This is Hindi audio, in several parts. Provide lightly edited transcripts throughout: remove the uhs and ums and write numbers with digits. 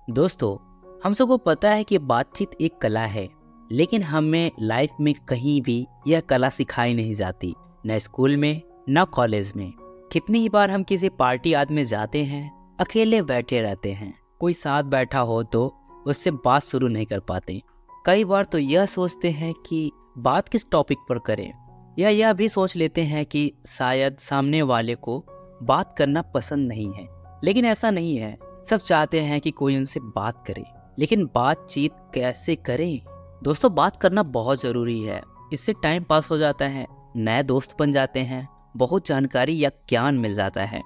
दोस्तों, हम सबको पता है कि बातचीत एक कला है, लेकिन हमें लाइफ में कहीं भी यह कला सिखाई नहीं जाती, न स्कूल में न कॉलेज में। कितनी ही बार हम किसी पार्टी आदि में जाते हैं, अकेले बैठे रहते हैं, कोई साथ बैठा हो तो उससे बात शुरू नहीं कर पाते। कई बार तो यह सोचते हैं कि बात किस टॉपिक पर करें, या यह भी सोच लेते हैं कि शायद सामने वाले को बात करना पसंद नहीं है। लेकिन ऐसा नहीं है, सब चाहते हैं कि कोई उनसे बात करे, लेकिन बातचीत कैसे करें? दोस्तों, बात करना बहुत ज़रूरी है। इससे टाइम पास हो जाता है, नए दोस्त बन जाते हैं, बहुत जानकारी या ज्ञान मिल जाता है।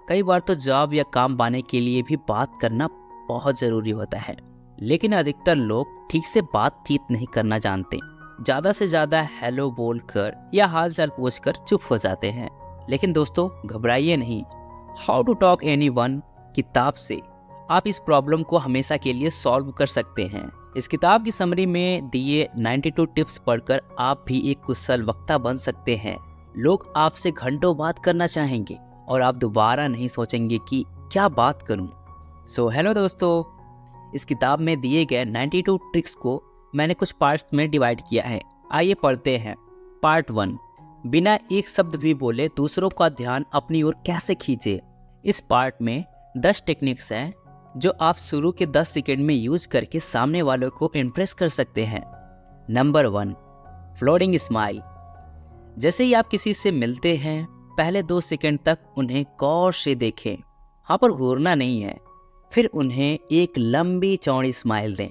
कई बार तो जॉब या काम पाने के लिए भी बात करना बहुत ज़रूरी होता है, लेकिन अधिकतर लोग ठीक से बातचीत नहीं करना जानते। ज़्यादा से ज़्यादा हेलो बोलकर या हाल चाल पूछकर चुप हो जाते हैं। लेकिन दोस्तों, घबराइए नहीं। हाउ टू टॉक एनीवन किताब से आप इस प्रॉब्लम को हमेशा के लिए सॉल्व कर सकते हैं। इस किताब की समरी में दिए 92 टिप्स पढ़कर आप भी एक कुशल वक्ता बन सकते हैं। लोग आपसे घंटों बात करना चाहेंगे और आप दोबारा नहीं सोचेंगे कि क्या बात करूं। सो हेलो दोस्तों, इस किताब में दिए गए 92 ट्रिक्स को मैंने कुछ पार्ट्स में डिवाइड किया है। आइए पढ़ते हैं। पार्ट 1, बिना एक शब्द भी बोले दूसरों का ध्यान अपनी ओर कैसे खींचे। इस पार्ट में 10 टेक्निक्स हैं जो आप शुरू के 10 सेकंड में यूज करके सामने वालों को इम्प्रेस कर सकते हैं। Number 1, floating smile. जैसे ही आप किसी से मिलते हैं, पहले 2 सेकंड तक उन्हें गौर से देखें, हाँ पर घूरना नहीं है। फिर उन्हें एक लंबी चौड़ी स्माइल दें।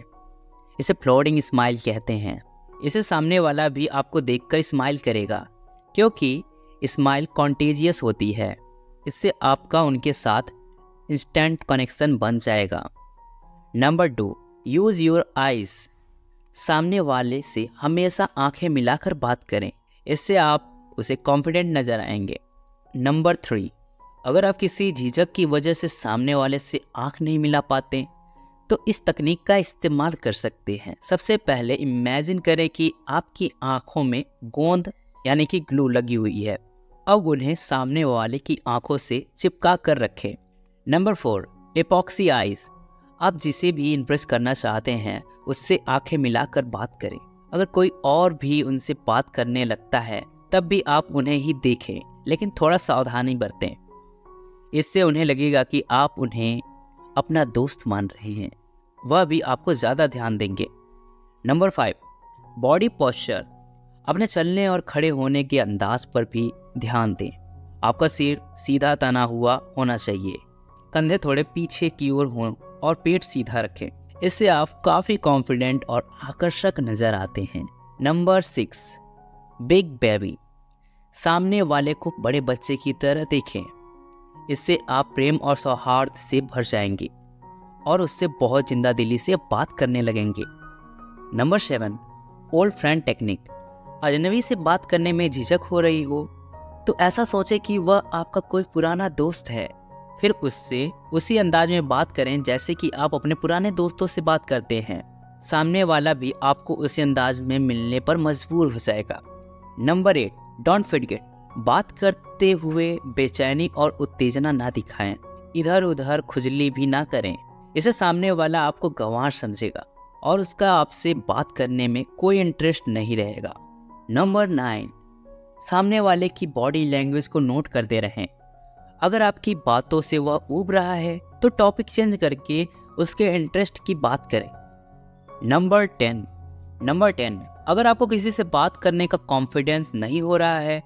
इसे फ्लोटिंग स्माइल कहते हैं। इसे सामने वाला भी आपको देखकर स्माइल करेगा, क्योंकि स्माइल कॉन्टेजियस होती है। इससे आपका उनके साथ इंस्टेंट कनेक्शन बन जाएगा। Number 2, use your eyes. सामने वाले से हमेशा आंखें मिलाकर बात करें, इससे आप उसे कॉन्फिडेंट नजर आएंगे। नंबर 3, अगर आप किसी झिझक की वजह से सामने वाले से आंख नहीं मिला पाते तो इस तकनीक का इस्तेमाल कर सकते हैं। सबसे पहले इमेजिन करें कि आपकी आंखों में गोंद यानी कि ग्लू लगी हुई है। अब उन्हें सामने वाले की आंखों से चिपका कर रखें। Number 4, epoxy eyes. आप जिसे भी इम्प्रेस करना चाहते हैं उससे आंखें मिलाकर बात करें। अगर कोई और भी उनसे बात करने लगता है तब भी आप उन्हें ही देखें, लेकिन थोड़ा सावधानी बरतें। इससे उन्हें लगेगा कि आप उन्हें अपना दोस्त मान रहे हैं, वह भी आपको ज़्यादा ध्यान देंगे। Number 5, body posture. अपने चलने और खड़े होने के अंदाज पर भी ध्यान दें। आपका सिर सीधा तना हुआ होना चाहिए, कंधे थोड़े पीछे की ओर हों और पेट सीधा रखें। इससे आप काफ़ी कॉन्फिडेंट और आकर्षक नज़र आते हैं। Number 6, big baby. सामने वाले को बड़े बच्चे की तरह देखें। इससे आप प्रेम और सौहार्द से भर जाएंगे और उससे बहुत जिंदा दिली से बात करने लगेंगे। Number 7, old friend technique. अजनबी से बात करने में झिझक हो रही हो तो ऐसा सोचे कि वह आपका कोई पुराना दोस्त है। फिर उससे उसी अंदाज में बात करें जैसे कि आप अपने पुराने दोस्तों से बात करते हैं। सामने वाला भी आपको उसी अंदाज में मिलने पर मजबूर हो जाएगा। Number 8, don't forget. बात करते हुए बेचैनी और उत्तेजना ना दिखाएं। इधर उधर खुजली भी ना करें। इसे सामने वाला आपको गंवार समझेगा और उसका आपसे बात करने में कोई इंटरेस्ट नहीं रहेगा। नंबर 9, सामने वाले की बॉडी लैंग्वेज को नोट करते रहें। अगर आपकी बातों से वह ऊब रहा है तो टॉपिक चेंज करके उसके इंटरेस्ट की बात करें। नंबर 10, अगर आपको किसी से बात करने का कॉन्फिडेंस नहीं हो रहा है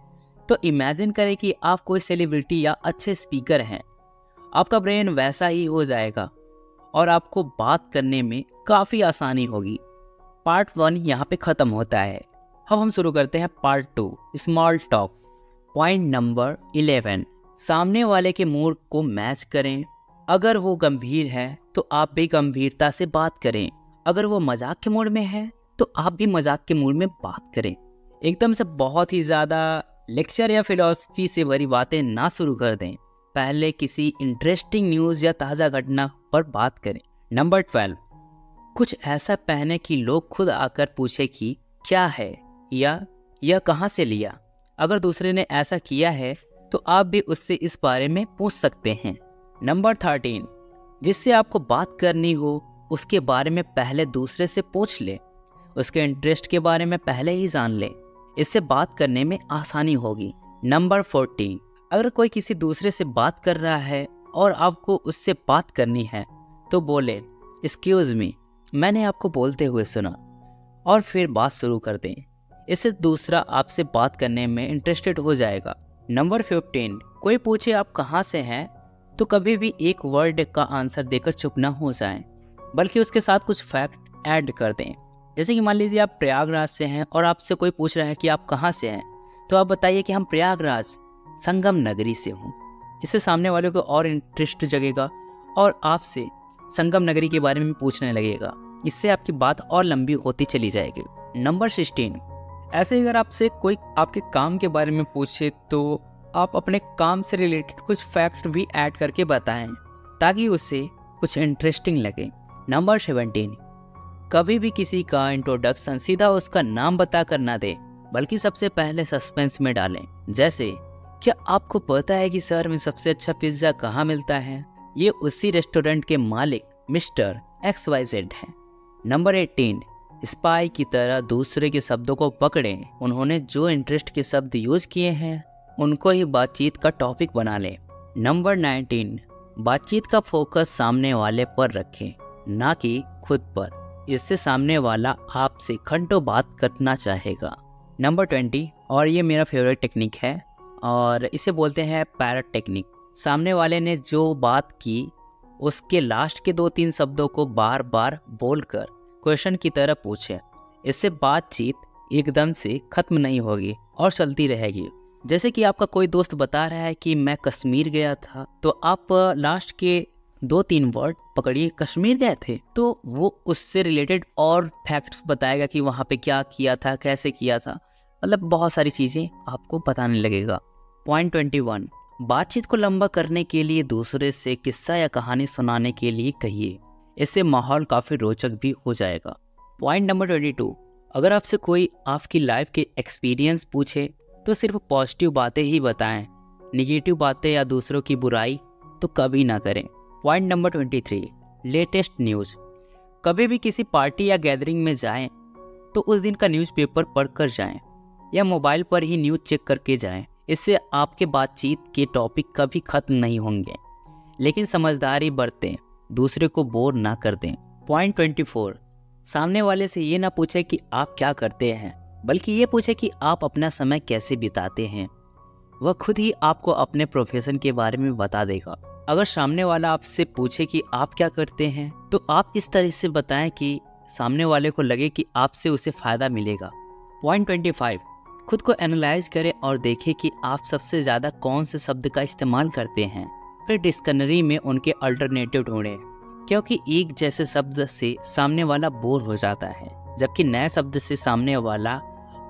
तो इमेजिन करें कि आप कोई सेलिब्रिटी या अच्छे स्पीकर हैं। आपका ब्रेन वैसा ही हो जाएगा और आपको बात करने में काफ़ी आसानी होगी। पार्ट 1 यहाँ पे ख़त्म होता है। अब हम शुरू करते हैं part 2, small talk. Point number 11, सामने वाले के मूड को मैच करें। अगर वो गंभीर है तो आप भी गंभीरता से बात करें। अगर वो मजाक के मूड में है तो आप भी मजाक के मूड में बात करें। एकदम से बहुत ही ज़्यादा लेक्चर या फिलॉसफी से भरी बातें ना शुरू कर दें। पहले किसी इंटरेस्टिंग न्यूज़ या ताज़ा घटना पर बात करें। नंबर 12, कुछ ऐसा पहने कि लोग खुद आकर पूछे कि क्या है या यह कहाँ से लिया। अगर दूसरे ने ऐसा किया है तो आप भी उससे इस बारे में पूछ सकते हैं। नंबर 13, जिससे आपको बात करनी हो उसके बारे में पहले दूसरे से पूछ ले, उसके इंटरेस्ट के बारे में पहले ही जान ले। इससे बात करने में आसानी होगी। नंबर 14, अगर कोई किसी दूसरे से बात कर रहा है और आपको उससे बात करनी है तो बोले एक्सक्यूज मी, मैंने आपको बोलते हुए सुना, और फिर बात शुरू कर दें। इससे दूसरा आपसे बात करने में इंटरेस्टेड हो जाएगा। नंबर 15, कोई पूछे आप कहाँ से हैं तो कभी भी एक वर्ड का आंसर देकर चुप ना हो जाएं, बल्कि उसके साथ कुछ फैक्ट ऐड कर दें। जैसे कि मान लीजिए आप प्रयागराज से हैं और आपसे कोई पूछ रहा है कि आप कहाँ से हैं, तो आप बताइए कि हम प्रयागराज संगम नगरी से हूँ। इससे सामने वाले को और इंटरेस्ट जगेगा और आपसे संगम नगरी के बारे में पूछने लगेगा। इससे आपकी बात और लंबी होती चली जाएगी। नंबर 16, ऐसे अगर आपसे कोई आपके काम के बारे में पूछे तो आप अपने काम से रिलेटेड कुछ फैक्ट भी ऐड करके बताएं ताकि उससे कुछ इंटरेस्टिंग लगे। नंबर 17, कभी भी किसी का इंट्रोडक्शन सीधा उसका नाम बताकर ना दे, बल्कि सबसे पहले सस्पेंस में डालें। जैसे, क्या आपको पता है कि शहर में सबसे अच्छा पिज्ज़ा कहाँ मिलता है? ये उसी रेस्टोरेंट के मालिक मिस्टर XYZ हैं। नंबर 18, स्पाई की तरह दूसरे के शब्दों को पकड़ें। उन्होंने जो इंटरेस्ट के शब्द यूज किए हैं उनको ही बातचीत का टॉपिक बना लें। नंबर 19, बातचीत का फोकस सामने वाले पर रखें, ना कि खुद पर। इससे सामने वाला आपसे घंटों बात करना चाहेगा। नंबर 20, और ये मेरा फेवरेट टेक्निक है और इसे बोलते हैं पैरट टेक्निक। सामने वाले ने जो बात की उसके लास्ट के 2-3 शब्दों को बार बार बोलकर क्वेश्चन की तरह पूछें। इससे बातचीत एकदम से खत्म नहीं होगी और चलती रहेगी। जैसे कि आपका कोई दोस्त बता रहा है कि मैं कश्मीर गया था, तो आप लास्ट के 2-3 वर्ड पकड़िए, कश्मीर गए थे, तो वो उससे रिलेटेड और फैक्ट्स बताएगा कि वहाँ पे क्या किया था, कैसे किया था, मतलब बहुत सारी चीज़ें आपको बताने लगेगा। पॉइंट 21, बातचीत को लंबा करने के लिए दूसरे से किस्सा या कहानी सुनाने के लिए कहिए। इससे माहौल काफ़ी रोचक भी हो जाएगा। पॉइंट नंबर 22, अगर आपसे कोई आपकी लाइफ के एक्सपीरियंस पूछे तो सिर्फ पॉजिटिव बातें ही बताएं, निगेटिव बातें या दूसरों की बुराई तो कभी ना करें। Point number 23, latest news. कभी भी किसी पार्टी या गैदरिंग में जाएं तो उस दिन का न्यूज़पेपर पढ़कर जाएं या मोबाइल पर ही न्यूज़ चेक करके जाएं। इससे आपके बातचीत के टॉपिक कभी खत्म नहीं होंगे। लेकिन समझदारी बरतें, दूसरे को बोर ना कर दें। पॉइंट 24, सामने वाले से ये ना पूछे कि आप क्या करते हैं, बल्कि ये पूछे कि आप अपना समय कैसे बिताते हैं। वह खुद ही आपको अपने प्रोफेशन के बारे में बता देगा। अगर सामने वाला आपसे पूछे कि आप क्या करते हैं तो आप इस तरह से बताएं कि सामने वाले को लगे कि आपसे उसे फ़ायदा मिलेगा। पॉइंट 25, खुद को एनालाइज करें और देखें कि आप सबसे ज़्यादा कौन से शब्द का इस्तेमाल करते हैं। फिर डिक्शनरी में उनके अल्टरनेटिव ढूंढें, क्योंकि एक जैसे शब्द से सामने वाला बोर हो जाता है, जबकि नए शब्द से सामने वाला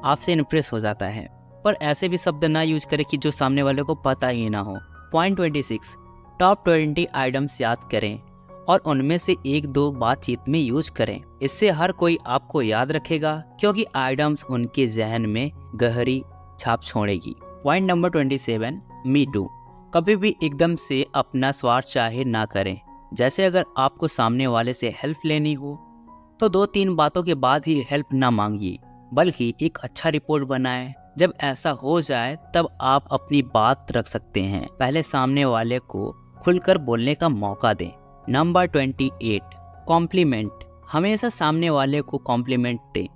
आपसे इम्प्रेस हो जाता है। पर ऐसे भी शब्द ना यूज करें कि जो सामने वाले को पता ही ना हो। पॉइंट 26, टॉप 20 आइटम्स याद करें और उनमें से 1-2 बातचीत में यूज करें। इससे हर कोई आपको याद रखेगा, क्योंकि आइटम्स उनके जहन में गहरी छाप छोड़ेगी। Point number 27, me too. कभी भी एकदम से अपना स्वार्थ चाहे ना करें। जैसे अगर आपको सामने वाले से हेल्प लेनी हो तो 2-3 बातों के बाद ही हेल्प ना मांगिए, बल्कि एक अच्छा रिपोर्ट बनाएं। जब ऐसा हो जाए तब आप अपनी बात रख सकते हैं। पहले सामने वाले को खुलकर बोलने का मौका दें। Number 28, compliment. हमेशा सामने वाले को कॉम्प्लीमेंट दें।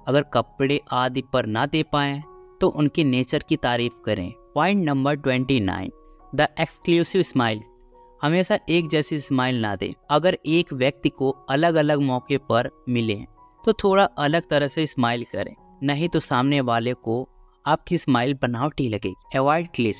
अगर कपड़े आदि पर ना दे पाएं तो उनके नेचर की तारीफ करें। Point number 29, the exclusive smile. हमेशा एक जैसी स्माइल ना दें। अगर एक व्यक्ति को अलग अलग मौके पर मिले तो थोड़ा अलग तरह से स्माइल करें, नहीं तो सामने वाले को आपकी स्माइल बनावटी लगेगी। Avoid cliche.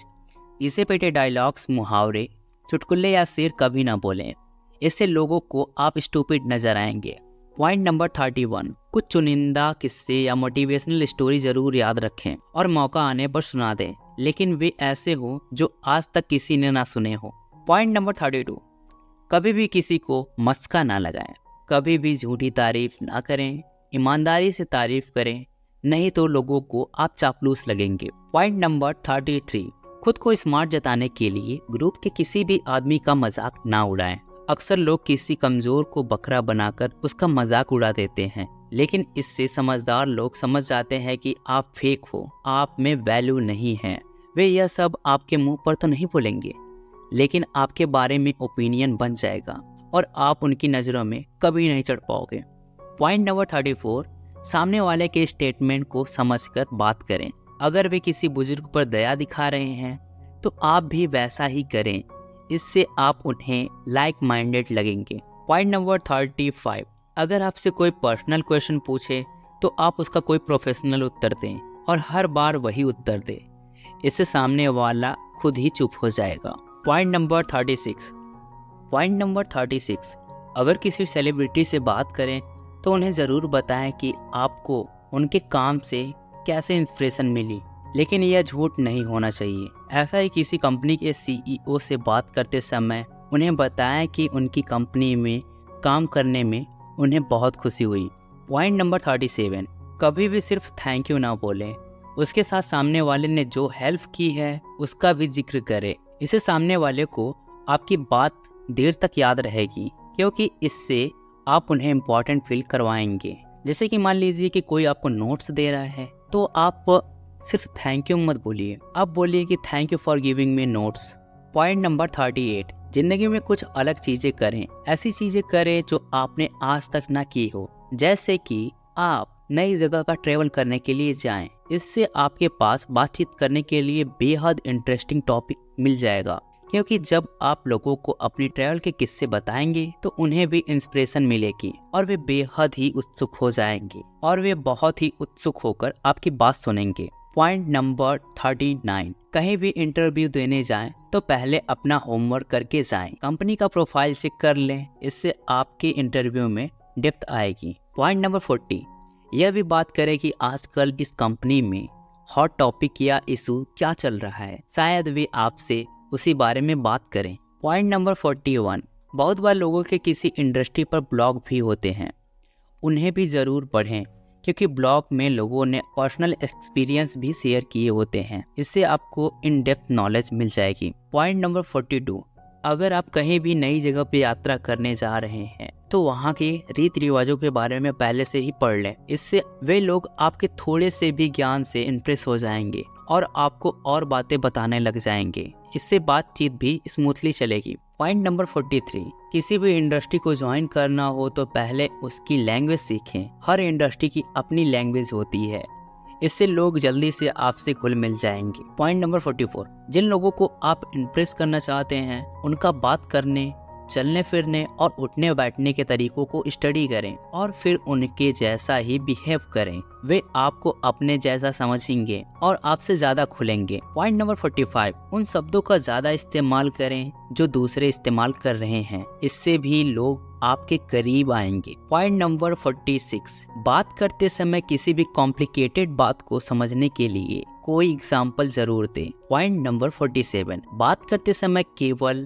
इसे पेटे डायलॉग्स, मुहावरे, चुटकुले या शेर कभी ना बोलें। इससे लोगों को आप स्टूपिड नजर आएंगे। पॉइंट नंबर 31, कुछ चुनिंदा किस्से या मोटिवेशनल स्टोरी जरूर याद रखें और मौका आने पर सुना दें, लेकिन वे ऐसे हो जो आज तक किसी ने ना सुने हो। पॉइंट नंबर 32, कभी भी किसी को मस्का ना लगाएं। कभी भी झूठी तारीफ ना करें, ईमानदारी से तारीफ करें, नहीं तो लोगों को आप चापलूस लगेंगे। पॉइंट नंबर 33, खुद को स्मार्ट जताने के लिए ग्रुप के किसी भी आदमी का मजाक ना उड़ाएं। अक्सर लोग किसी कमज़ोर को बकरा बनाकर उसका मजाक उड़ा देते हैं, लेकिन इससे समझदार लोग समझ जाते हैं कि आप फेक हो, आप में वैल्यू नहीं है। वे यह सब आपके मुंह पर तो नहीं बोलेंगे, लेकिन आपके बारे में ओपिनियन बन जाएगा और आप उनकी नज़रों में कभी नहीं चढ़ पाओगे। पॉइंट नंबर 34, सामने वाले के स्टेटमेंट को समझकर बात करें। अगर वे किसी बुजुर्ग पर दया दिखा रहे हैं तो आप भी वैसा ही करें, इससे आप उन्हें लाइक माइंडेड लगेंगे। पॉइंट नंबर 35, अगर आपसे कोई पर्सनल क्वेश्चन पूछे तो आप उसका कोई प्रोफेशनल उत्तर दें और हर बार वही उत्तर दें, इससे सामने वाला खुद ही चुप हो जाएगा। पॉइंट नंबर 36, अगर किसी सेलिब्रिटी से बात करें तो उन्हें ज़रूर बताएं कि आपको उनके काम से कैसे इंस्पिरेशन मिली, लेकिन यह झूठ नहीं होना चाहिए। ऐसा ही किसी कंपनी के CEO से बात करते समय उन्हें बताएं कि उनकी कंपनी में काम करने में उन्हें बहुत खुशी हुई। पॉइंट नंबर 37, कभी भी सिर्फ थैंक यू ना बोलें, उसके साथ सामने वाले ने जो हेल्प की है उसका भी जिक्र करें। इससे सामने वाले को आपकी बात देर तक याद रहेगी, क्योंकि इससे आप उन्हें इम्पोर्टेंट फील करवाएंगे। जैसे कि मान लीजिए कि कोई आपको नोट्स दे रहा है तो आप सिर्फ थैंक यू मत बोलिए, आप बोलिए कि thank you for giving me notes. Point number 38, जिंदगी में कुछ अलग चीजें करें। ऐसी चीजें करें जो आपने आज तक ना की हो, जैसे कि आप नई जगह का ट्रेवल करने के लिए जाएं। इससे आपके पास बातचीत करने के लिए बेहद इंटरेस्टिंग टॉपिक मिल जाएगा, क्योंकि जब आप लोगों को अपनी ट्रैवल के किस्से बताएंगे तो उन्हें भी इंस्पिरेशन मिलेगी और वे बेहद ही उत्सुक हो जाएंगे और वे बहुत ही उत्सुक होकर आपकी बात सुनेंगे। पॉइंट नंबर 39, कहीं भी इंटरव्यू देने जाएं तो पहले अपना होमवर्क करके जाएं। कंपनी का प्रोफाइल चेक कर लें, इससे आपके इंटरव्यू में डेप्थ आएगी। पॉइंट नंबर 40, यह भी बात करें कि आजकल इस कंपनी में हॉट टॉपिक या इशू क्या चल रहा है, शायद वे आपसे उसी बारे में बात करें। पॉइंट नंबर 41, बहुत बार लोगों के किसी इंडस्ट्री पर ब्लॉग भी होते हैं, उन्हें भी ज़रूर पढ़ें, क्योंकि ब्लॉग में लोगों ने पर्सनल एक्सपीरियंस भी शेयर किए होते हैं। इससे आपको इन डेप्थ नॉलेज मिल जाएगी। पॉइंट नंबर 42, अगर आप कहीं भी नई जगह पर यात्रा करने जा रहे हैं तो वहाँ के रीति रिवाजों के बारे में पहले से ही पढ़ लें। इससे वे लोग आपके थोड़े से भी ज्ञान से इम्प्रेस हो जाएंगे और आपको और बातें बताने लग जाएंगे। इससे बातचीत भी स्मूथली चलेगी। पॉइंट नंबर 43, किसी भी इंडस्ट्री को ज्वाइन करना हो तो पहले उसकी लैंग्वेज सीखें। हर इंडस्ट्री की अपनी लैंग्वेज होती है, इससे लोग जल्दी से आपसे घुल मिल जाएंगे। पॉइंट नंबर 44, जिन लोगों को आप इम्प्रेस करना चाहते हैं उनका बात करने, चलने फिरने और उठने बैठने के तरीकों को स्टडी करें और फिर उनके जैसा ही बिहेव करें। वे आपको अपने जैसा समझेंगे और आपसे ज्यादा खुलेंगे। पॉइंट नंबर 45, उन शब्दों का ज्यादा इस्तेमाल करें जो दूसरे इस्तेमाल कर रहे हैं, इससे भी लोग आपके करीब आएंगे। पॉइंट नंबर 46, बात करते समय किसी भी कॉम्प्लिकेटेड बात को समझने के लिए कोई एग्जाम्पल जरूर दें। पॉइंट नंबर 47, बात करते समय केवल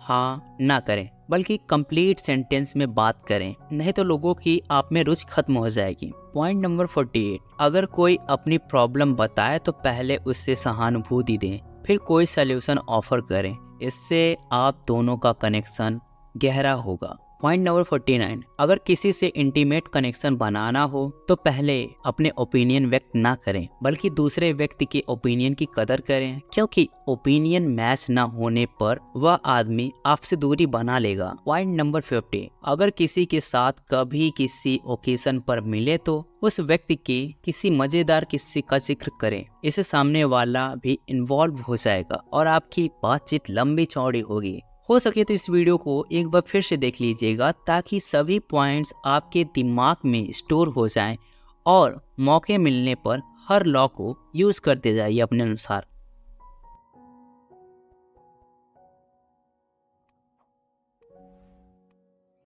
हाँ ना करें, बल्कि कंप्लीट सेंटेंस में बात करें, नहीं तो लोगों की आप में रुचि खत्म हो जाएगी। पॉइंट नंबर 48, अगर कोई अपनी प्रॉब्लम बताए तो पहले उससे सहानुभूति दें, फिर कोई सलूशन ऑफर करें, इससे आप दोनों का कनेक्शन गहरा होगा। पॉइंट नंबर 49, अगर किसी से इंटीमेट कनेक्शन बनाना हो तो पहले अपने ओपिनियन व्यक्त ना करें, बल्कि दूसरे व्यक्ति के ओपिनियन की कदर करें, क्योंकि ओपिनियन मैच ना होने पर वह आदमी आपसे दूरी बना लेगा। पॉइंट नंबर 50, अगर किसी के साथ कभी किसी ओकेजन पर मिले तो उस व्यक्ति के किसी मजेदार किस्से का जिक्र करें, इससे सामने वाला भी इन्वॉल्व हो जाएगा और आपकी बातचीत लंबी चौड़ी होगी। हो सके तो इस वीडियो को एक बार फिर से देख लीजिएगा, ताकि सभी पॉइंट्स आपके दिमाग में स्टोर हो जाएं और मौके मिलने पर हर लॉ को यूज़ करते जाइए अपने अनुसार।